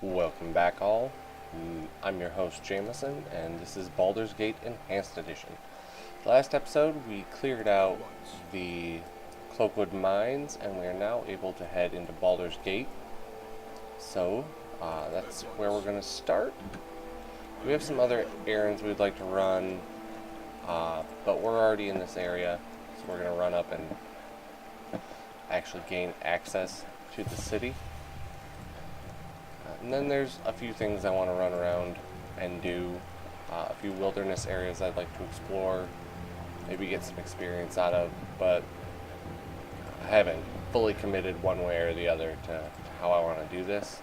Welcome back all. I'm your host Jameson, and this is Baldur's Gate Enhanced Edition. Last episode we cleared out the Cloakwood Mines, and we are now able to head into Baldur's Gate. So, that's where we're going to start. We have some other errands we'd like to run, but we're already in this area, so we're going to run up and actually gain access to the city. And then there's a few things I want to run around and do, a few wilderness areas I'd like to explore, maybe get some experience out of, but I haven't fully committed one way or the other to how I want to do this.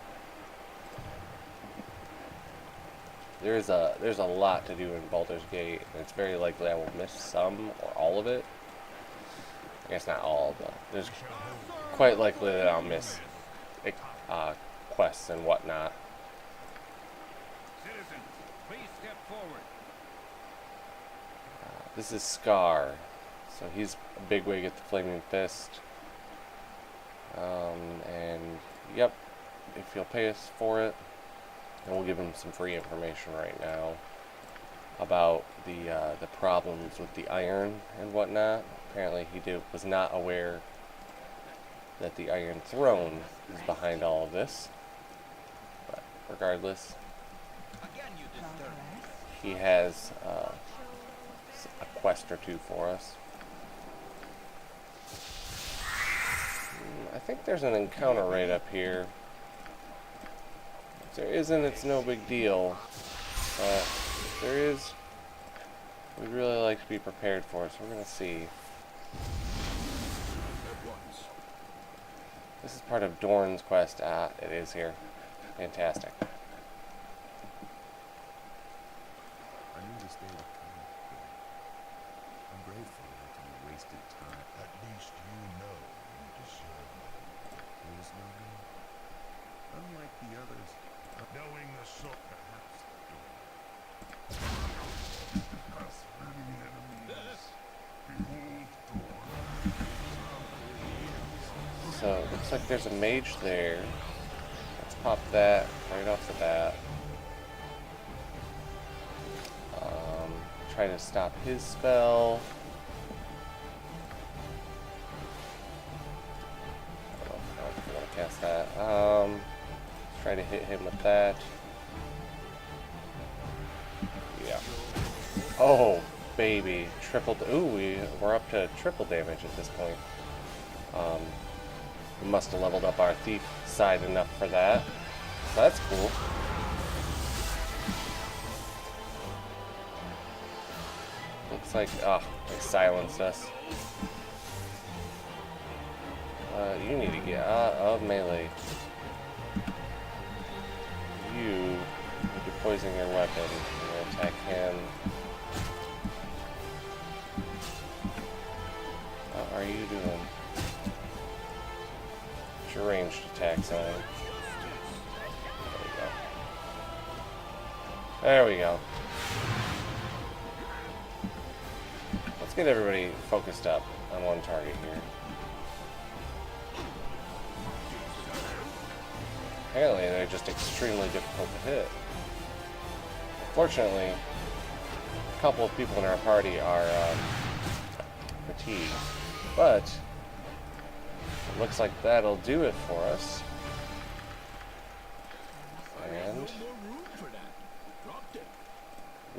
There's a lot to do in Baldur's Gate, and it's very likely I will miss some or all of it. I guess not all, but there's quite likely that I'll miss quests and whatnot. Citizen, please step forward. This is Scar, so he's a bigwig at the Flaming Fist. And yep, if you'll pay us for it, and we'll give him some free information right now about the problems with the iron and whatnot. Apparently he was not aware that the Iron Throne is behind all of this. But regardless, he has a quest or two for us. I think there's an encounter right up here. If there isn't, it's no big deal. But if there is, we'd really like to be prepared for it, so we're going to see. This is part of Dorn's quest. It is here. Fantastic. I knew this day would come. I'm grateful that you wasted time. At least you know you deserve it. There is no me. Unlike the others, Knowing the soul perhaps. Has many enemies. Behold Dorn. So, it looks like there's a mage there. Let's pop that right off the bat. Try to stop his spell. I don't know if I want to cast that. Let's try to hit him with that. Yeah. Oh, baby. Ooh, we're up to triple damage at this point. We must have leveled up our thief side enough for that. So that's cool. Looks like, they silenced us. You need to get out of melee. You need to poison your weapon. You're gonna attack him. What are you doing? What's your ranged attacks on? There we go. Let's get everybody focused up on one target here. Apparently they're just extremely difficult to hit. Fortunately, a couple of people in our party are fatigued, but it looks like that'll do it for us. And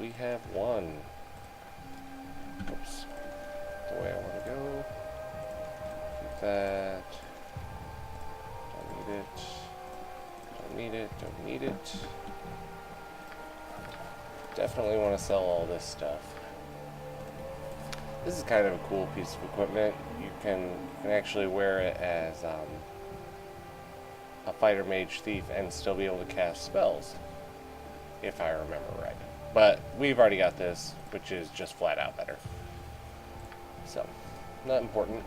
we have won. Oops. The way I want to go. Keep that. Don't need it. Don't need it. Don't need it. Definitely want to sell all this stuff. This is kind of a cool piece of equipment. You can actually wear it as a fighter mage thief and still be able to cast spells, if I remember right. But we've already got this, which is just flat out better. So, not important.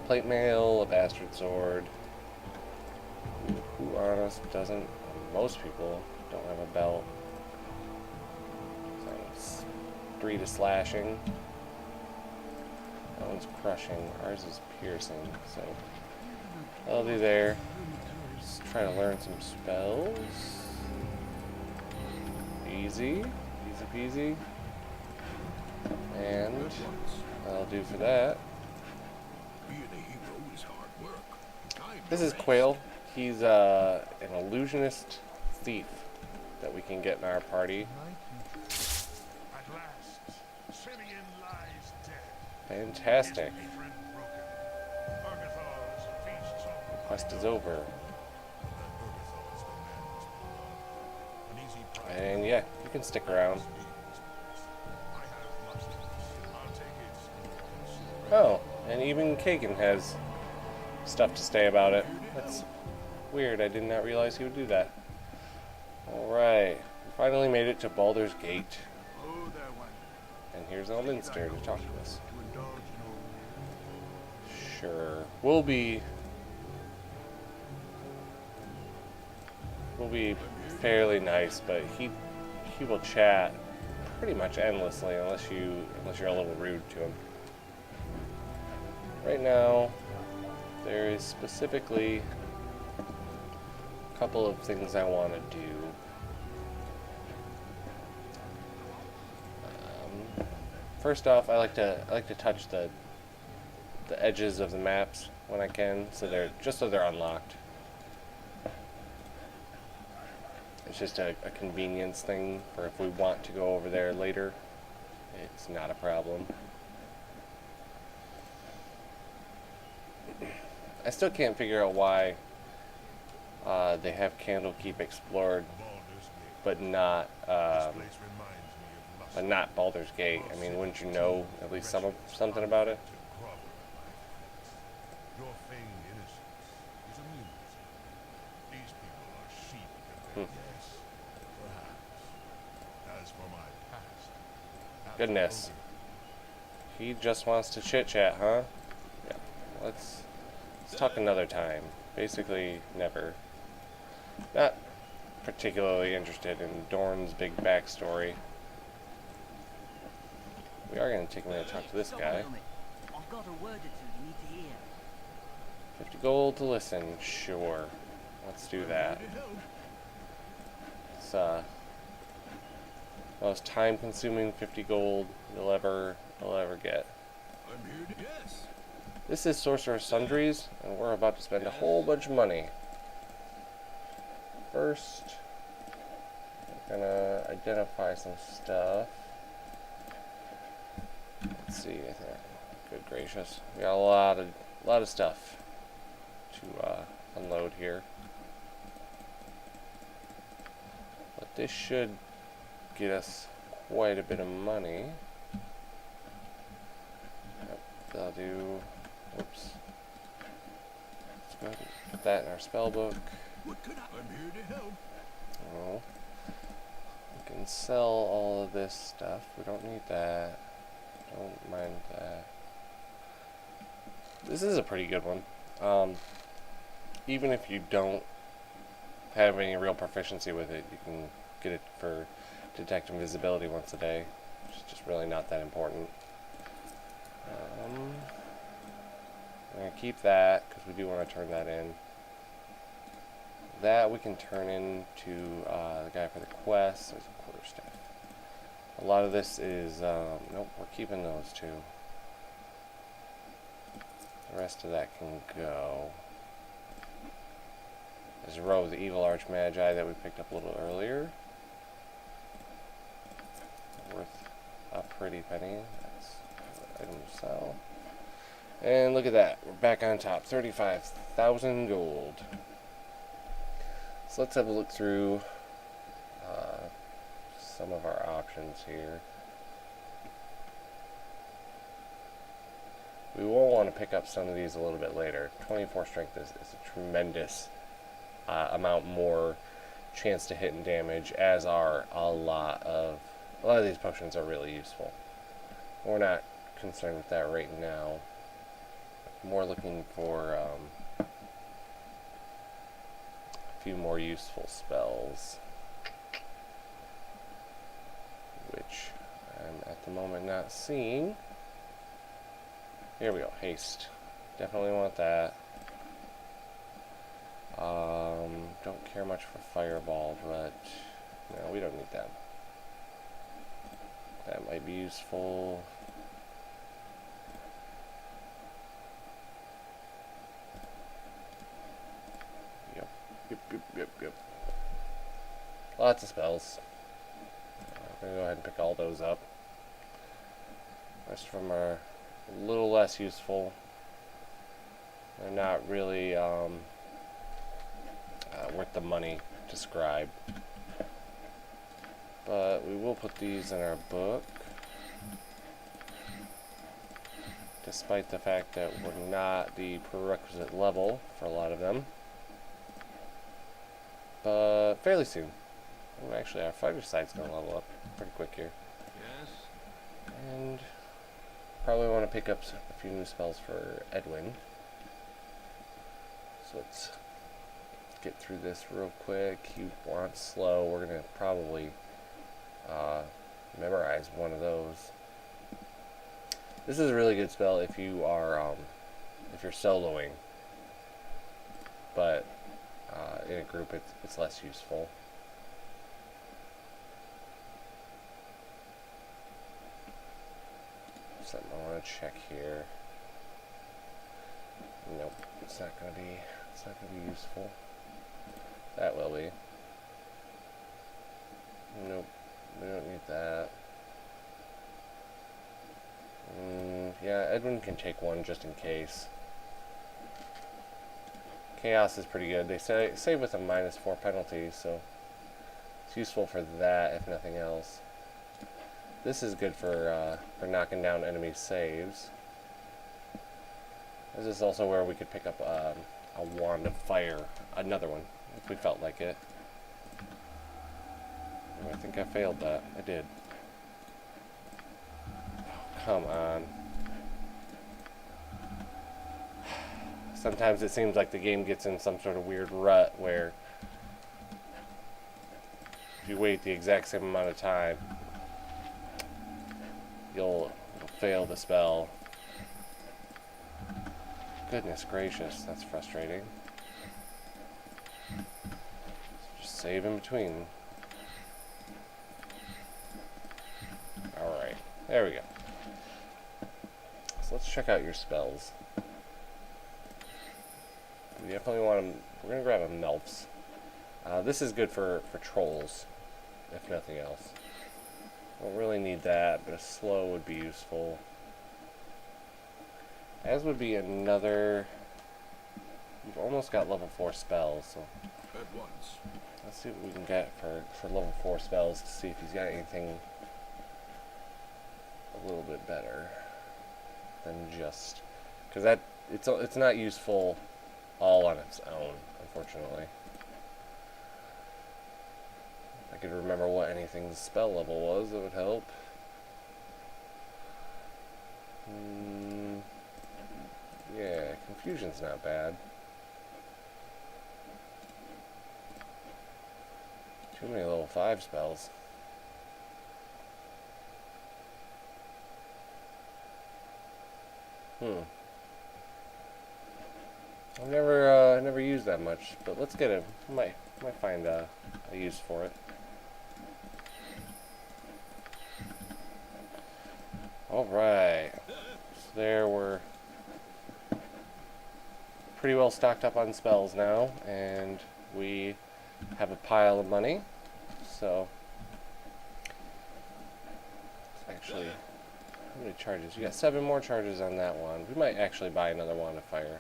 Plate mail, a bastard sword. Who honest doesn't? Most people don't have a belt. So 3 to slashing. That one's crushing. Ours is piercing. So that'll be there. try to learn some spells. Easy. Easy peasy. And that'll do for that. Being a hero is hard work. Time This to is rest. Quail. He's an illusionist thief that we can get in our party. At last, Simeon lies dead. Fantastic. His patron broken. Urgathal's feasts on the Quest is over. Urgathal's the man's blood. An easy prize. And yeah, you can stick around. I have much. I'll take it. Oh, and even Kagain has stuff to say about it. That's weird. I did not realize he would do that. Alright. We finally made it to Baldur's Gate. Oh, there one. And here's Elminster to talk to us. To indulge in old Sure. We'll be fairly nice, but he will chat pretty much endlessly unless you're a little rude to him. Right now, there is specifically a couple of things I want to do. First off, I like to touch the edges of the maps when I can, so they're unlocked. It's just a convenience thing for if we want to go over there later. It's not a problem. I still can't figure out why they have Candlekeep explored, Baldur's Gate. but not This place reminds me of lust. but not Baldur's Gate. I mean, wouldn't you know at least something about it? Your feigned innocence is amusing. These people are sheep Hmm. compared. Yes, perhaps. As for my past, Goodness. He just wants to chit chat, huh? Yeah. Let's talk another time. Basically, never. Not particularly interested in Dorn's big backstory. We are going to take a minute to talk to this guy. I've got a word or two you need to hear. 50 gold to listen. Sure. Let's do that. It's most time-consuming 50 gold you'll ever get. I'm here to guess. This is Sorcerer's Sundries, and we're about to spend a whole bunch of money. First, we're gonna identify some stuff. Let's see. Good gracious, we got a lot of stuff to unload here. But this should get us quite a bit of money. Yep, that'll do. Oops. Let's go ahead and put that in our spell book. What could I'm here to help. Oh. We can sell all of this stuff. We don't need that. Don't mind that. This is a pretty good one. Even if you don't have any real proficiency with it, you can get it for detect invisibility once a day, which is just really not that important. I'm going to keep that because we do want to turn that in. That we can turn into the guy for the quest. There's a quarterstaff. A lot of this is, nope, we're keeping those two. The rest of that can go. There's a row of the evil archmagi that we picked up a little earlier. Worth a pretty penny. That's an item to sell. And look at that. We're back on top. 35,000 gold. So let's have a look through some of our options here. We will want to pick up some of these a little bit later. 24 strength is a tremendous amount more chance to hit and damage, as are a lot of these potions are really useful. We're not concerned with that right now. More looking for a few more useful spells, which I'm at the moment not seeing. Here we go, haste. Definitely want that. Don't care much for Fireball, but no, we don't need that. That might be useful. Yep. Lots of spells. I'm gonna go ahead and pick all those up. Rest of them are a little less useful. They're not really worth the money to scribe. But we will put these in our book. Despite the fact that we're not the prerequisite level for a lot of them. But fairly soon. Oh, actually, our fighter side's going to level up pretty quick here. Yes? And probably want to pick up a few new spells for Edwin. So let's get through this real quick. You want slow. We're going to probably memorize one of those. This is a really good spell if you are if you're soloing. But in a group, it's less useful. Something I want to check here. Nope, it's not gonna be useful. That will be. Nope, we don't need that. Yeah, Edwin can take one just in case. Chaos is pretty good. They save with a -4 penalty, so it's useful for that if nothing else. This is good for knocking down enemy saves. This is also where we could pick up a wand of fire, another one, if we felt like it. Oh, I think I failed that. I did. Oh, come on. Sometimes it seems like the game gets in some sort of weird rut where if you wait the exact same amount of time, you'll fail the spell. Goodness gracious, that's frustrating. Just save in between. Alright, there we go. So let's check out your spells. We definitely want them. We're going to grab a Melfs. This is good for trolls, if nothing else. Don't really need that, but a slow would be useful. As would be another. We've almost got level 4 spells, so At once. let's see what we can get for level 4 spells to see if he's got anything a little bit better than just because that it's not useful all on its own, unfortunately. If I could remember what anything's spell level was, it would help. Yeah, confusion's not bad. Too many level 5 spells. I've never used that much, but let's get it. Might find a use for it. All right, so there we're pretty well stocked up on spells now, and we have a pile of money. So actually, how many charges? You got 7 more charges on that one. We might actually buy another wand of fire.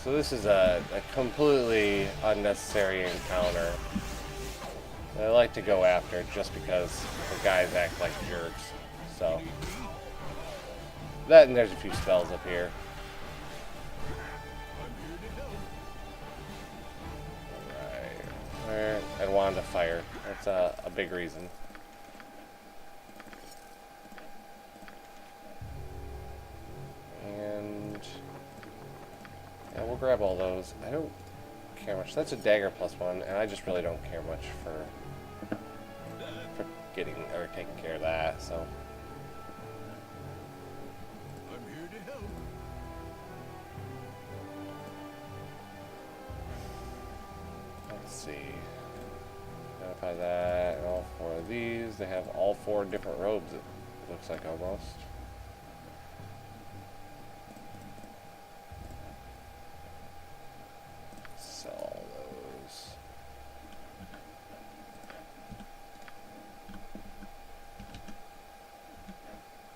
So this is a completely unnecessary encounter that I like to go after just because the guys act like jerks. So that, and there's a few spells up here. Alright, and wand of fire. That's a big reason. And yeah, we'll grab all those. I don't care much. That's a dagger +1, and I just really don't care much for getting or taking care of that. So I'm here to help. let's see. Identify that, and all 4 of these. They have all 4 different robes. It looks like almost. Sell those.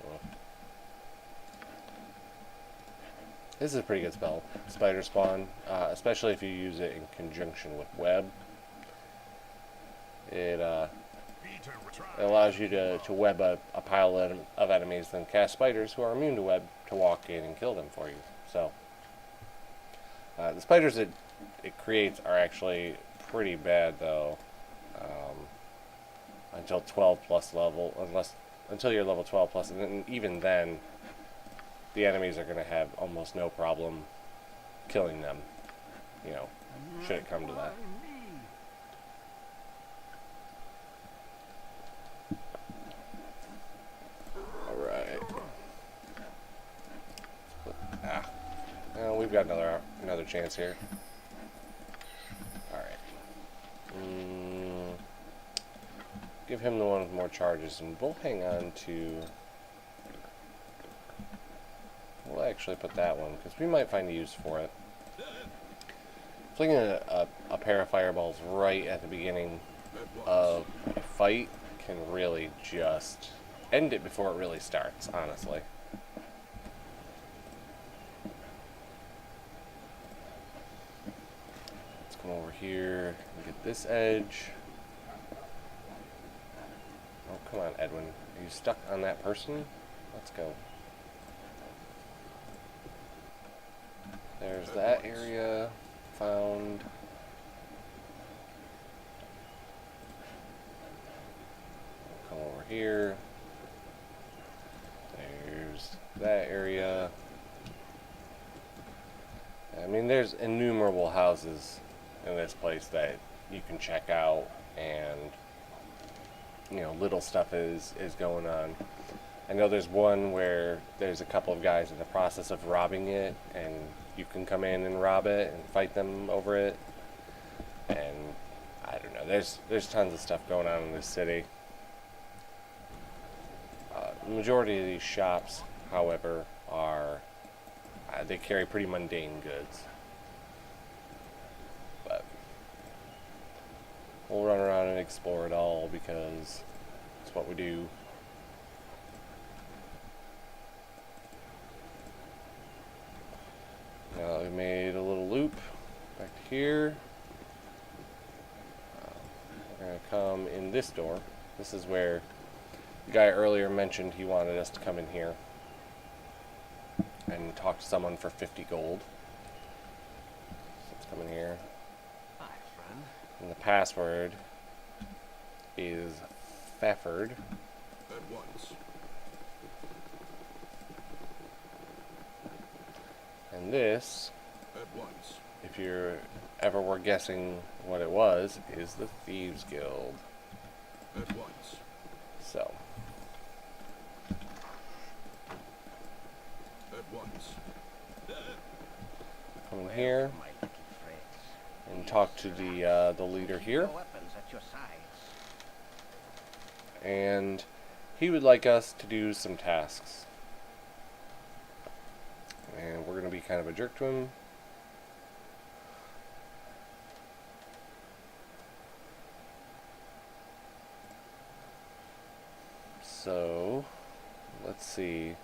Cool. This is a pretty good spell, Spider Spawn, especially if you use it in conjunction with Web. It allows you to web a pile of enemies, then cast spiders who are immune to web to walk in and kill them for you. So the spiders it creates are actually pretty bad though, until 12 plus level, until you're level 12 plus, and then, even then the enemies are going to have almost no problem killing them, you know, should it come to that. We've got another chance here. Alright. Give him the one with more charges, and we'll hang on to... We'll actually put that one, because we might find a use for it. Flinging a pair of fireballs right at the beginning of a fight can really just end it before it really starts, honestly. Come over here and get this edge. Oh, come on, Edwin. Are you stuck on that person? Let's go. There's that area found. Come over here. There's that area. I mean, there's innumerable houses in this place that you can check out, and you know, little stuff is going on. I know there's one where there's a couple of guys in the process of robbing it, and you can come in and rob it and fight them over it. And I don't know, there's tons of stuff going on in this city. The majority of these shops, however, are they carry pretty mundane goods. But we'll run around and explore it all because it's what we do. Now we made a little loop back to here. We're going to come in this door. This is where the guy earlier mentioned he wanted us to come in here and talk to someone for 50 gold. So let's come in here. Hi, friend. And the password is Fafford. At once. And this, At once. if you're ever were guessing what it was, is the Thieves Guild. At once. So, At once. come in here My little friends. and talk to the leader here. Your weapons at your sides. And he would like us to do some tasks. And we're going to be kind of a jerk to him. So, let's see.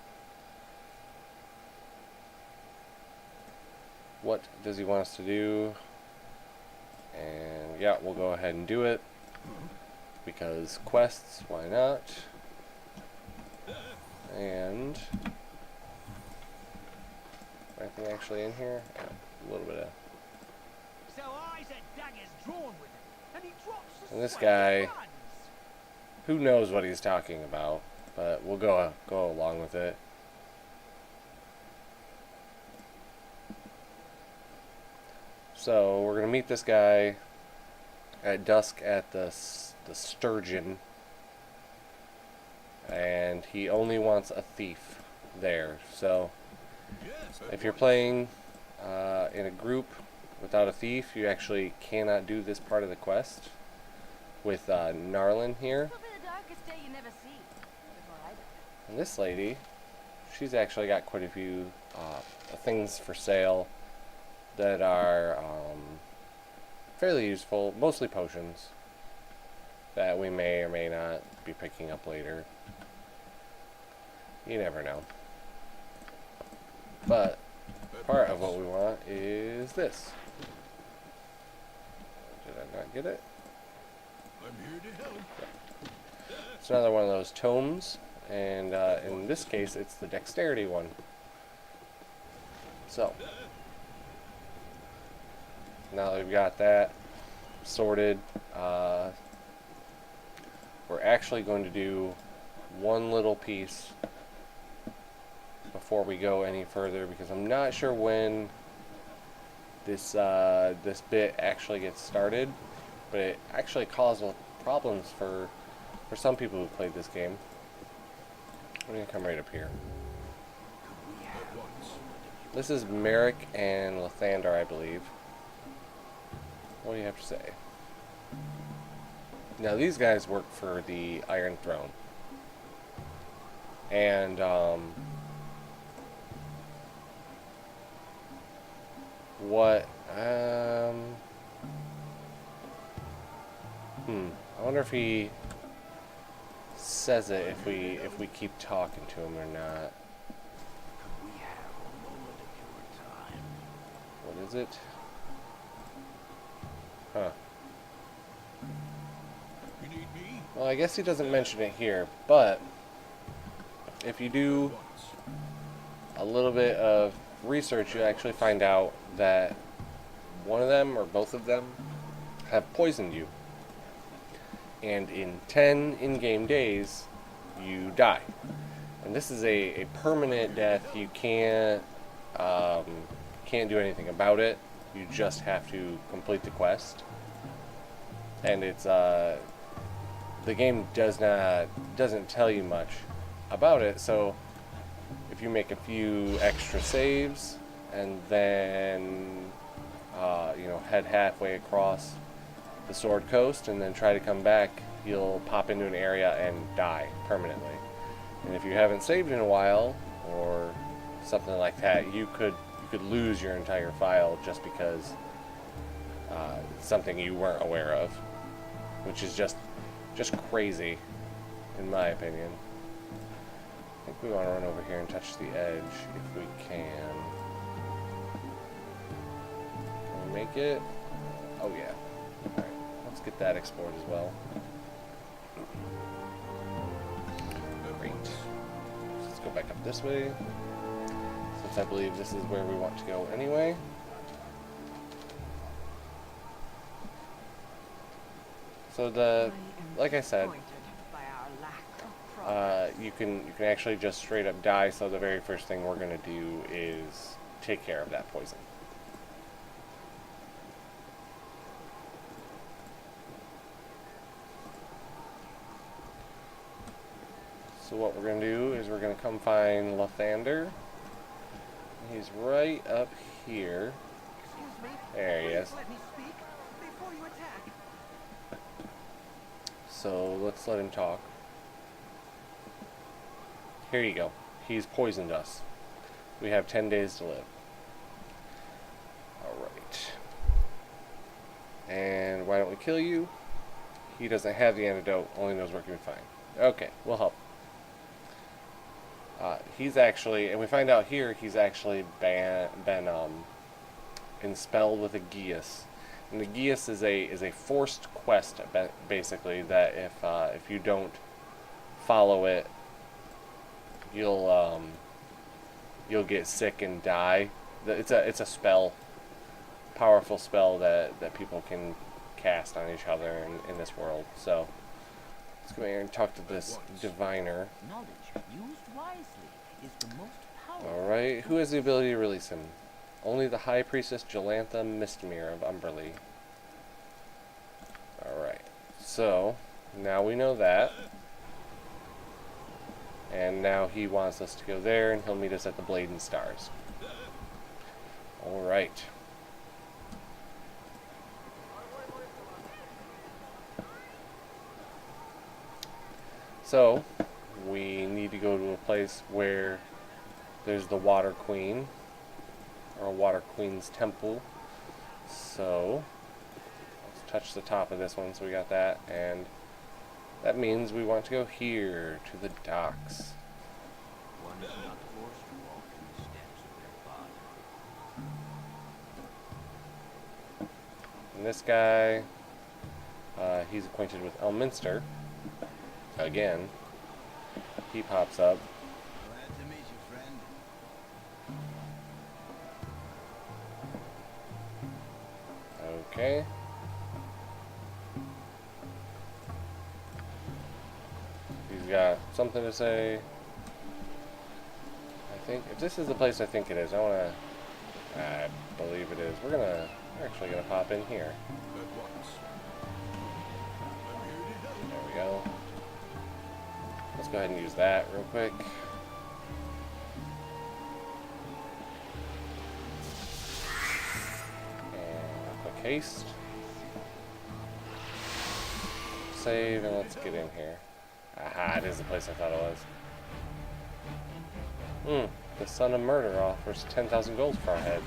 What does he want us to do? And yeah, we'll go ahead and do it. Because quests, why not? And anything actually in here? Yeah, a little bit of. So eyes and daggers drawn with him, and he drops the And this sword guy, and runs. who knows what he's talking about, but we'll go along with it. So we're gonna meet this guy at dusk at the Sturgeon, and he only wants a thief there. So Yes, if you're playing in a group without a thief, you actually cannot do this part of the quest with Narlin here. It'll be the darkest day you never see. Before I die. And this lady, she's actually got quite a few things for sale that are fairly useful, mostly potions that we may or may not be picking up later. You never know. But part of what we want is this. Did I not get it? I'm here to help. It's another one of those tomes, and in this case it's the dexterity one. So now that we've got that sorted, we're actually going to do one little piece before we go any further, because I'm not sure when this this bit actually gets started, but it actually caused problems for some people who played this game. I'm gonna come right up here. This is Merrick and Lathander, I believe. What do you have to say? Now these guys work for the Iron Throne, and I wonder if he says it if we keep talking to him or not. We have a moment of your time. What is it? Huh. You need me? Well, I guess he doesn't mention it here, but if you do a little bit of research, you actually find out that one of them or both of them have poisoned you. And in 10 in-game days, you die. And this is a permanent death. You can't do anything about it. You just have to complete the quest. And it's the game doesn't tell you much about it. So if you make a few extra saves and then head halfway across the Sword Coast and then try to come back, you'll pop into an area and die permanently. And if you haven't saved in a while or something like that, you could lose your entire file just because it's something you weren't aware of, which is just crazy, in my opinion. I think we want to run over here and touch the edge if we can. Can we make it? Oh yeah. Alright, let's get that explored as well. Great. Let's go back up this way, since I believe this is where we want to go anyway. So like I said, you can actually just straight up die. So the very first thing we're gonna do is take care of that poison. So what we're going to do is we're going to come find Lathander. He's right up here. Excuse me. There he is. Please let me speak before you attack. So let's let him talk. Here you go. He's poisoned us. We have 10 days to live. Alright. And why don't we kill you? He doesn't have the antidote, only knows where he can find. Okay, we'll help. He's actually, and we find out here, he's actually been enspelled with a Geas. And the Geas is a forced quest, basically, that if you don't follow it, you'll get sick and die. It's a spell, powerful spell that people can cast on each other in this world. So let's go here and talk to this diviner. Knowledge used wisely is the most powerful. Alright, who has the ability to release him? Only the High Priestess Jalantha Mistmere of Umberly. Alright, so now we know that. And now he wants us to go there, and he'll meet us at the Blade and Stars. Alright. So, we need to go to a place where there's the Water Queen, or Water Queen's Temple. So, let's touch the top of this one, so we got that, and that means we want to go here, to the docks. One is not forced to walk in the steps of their father. And this guy, he's acquainted with Elminster. Again, he pops up. Glad to meet you, friend. Okay. He's got something to say. I think, if this is the place I think it is, I believe it is. We're actually gonna pop in here. At once. I'm here to help. There we go. Let's go ahead and use that real quick. And quick haste. Save, and let's get in here. Aha, it is the place I thought it was. The Son of Murder offers 10,000 gold for our head.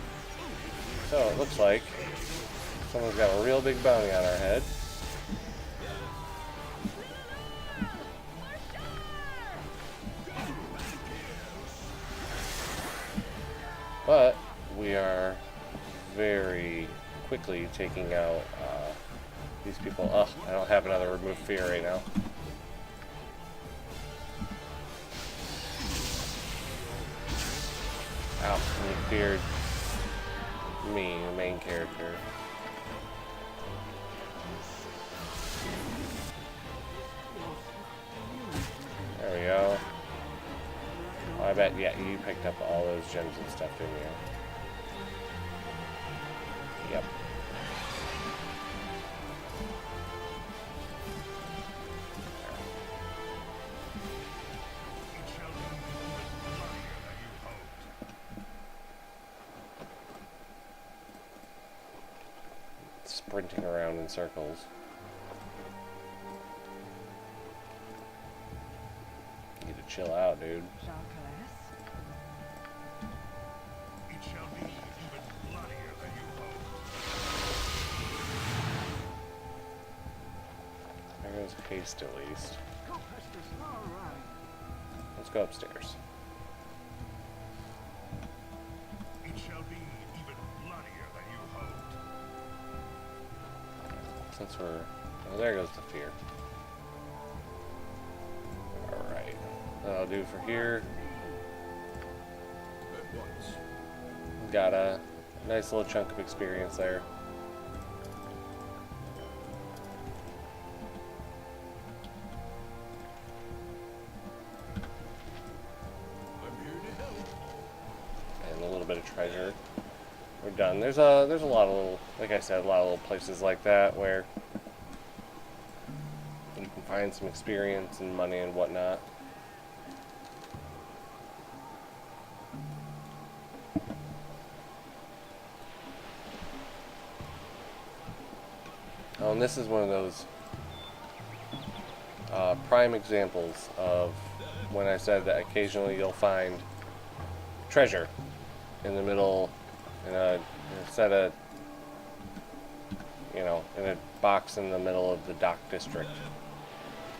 So it looks like someone's got a real big bounty on our head. But we are very quickly taking out these people. Ugh, I don't have another remove fear right now. Ow, he feared me, the main character. There we go. I bet, yeah, you picked up all those gems and stuff, didn't you? Yep. It shall be even bloodier than you hoped. Sprinting around in circles. Need to chill out, dude. It shall be even bloodier than you hoped. There goes haste at least. Let's go upstairs. It shall be even bloodier than you hoped. Since we're... Oh, there goes the fear. Alright. That'll do for here. At once. Got a nice little chunk of experience there. I'm here to help. And a little bit of treasure. We're done. There's a lot of little, like I said, a lot of little places like that where you can find some experience and money and whatnot. Oh, and this is one of those prime examples of when I said that occasionally you'll find treasure in the middle, in a set of, in a box in the middle of the dock district,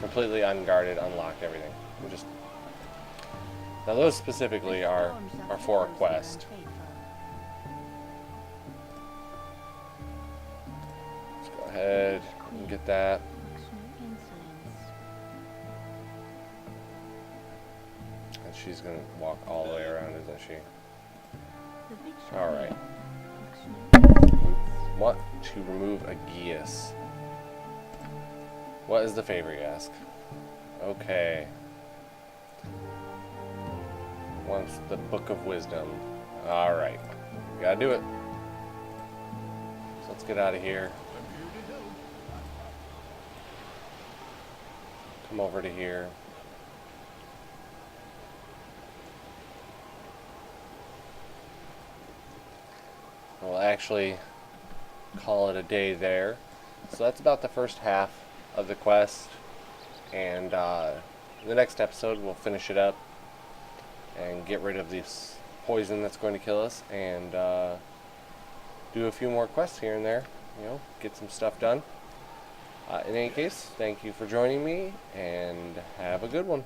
completely unguarded, unlocked, everything. Now those specifically are for a quest. Let's go ahead and get that. And she's gonna walk all the way around, isn't she? Alright. We want to remove a geas. What is the favor, you ask? Okay. Wants the Book of Wisdom. Alright. Gotta do it. So let's get out of here. I'm here to help. Come over to here. We'll actually call it a day there. So that's about the first half of the quest. And the next episode we'll finish it up and get rid of this poison that's going to kill us, and do a few more quests here and there, you know, get some stuff done. In any case, thank you for joining me, and have a good one.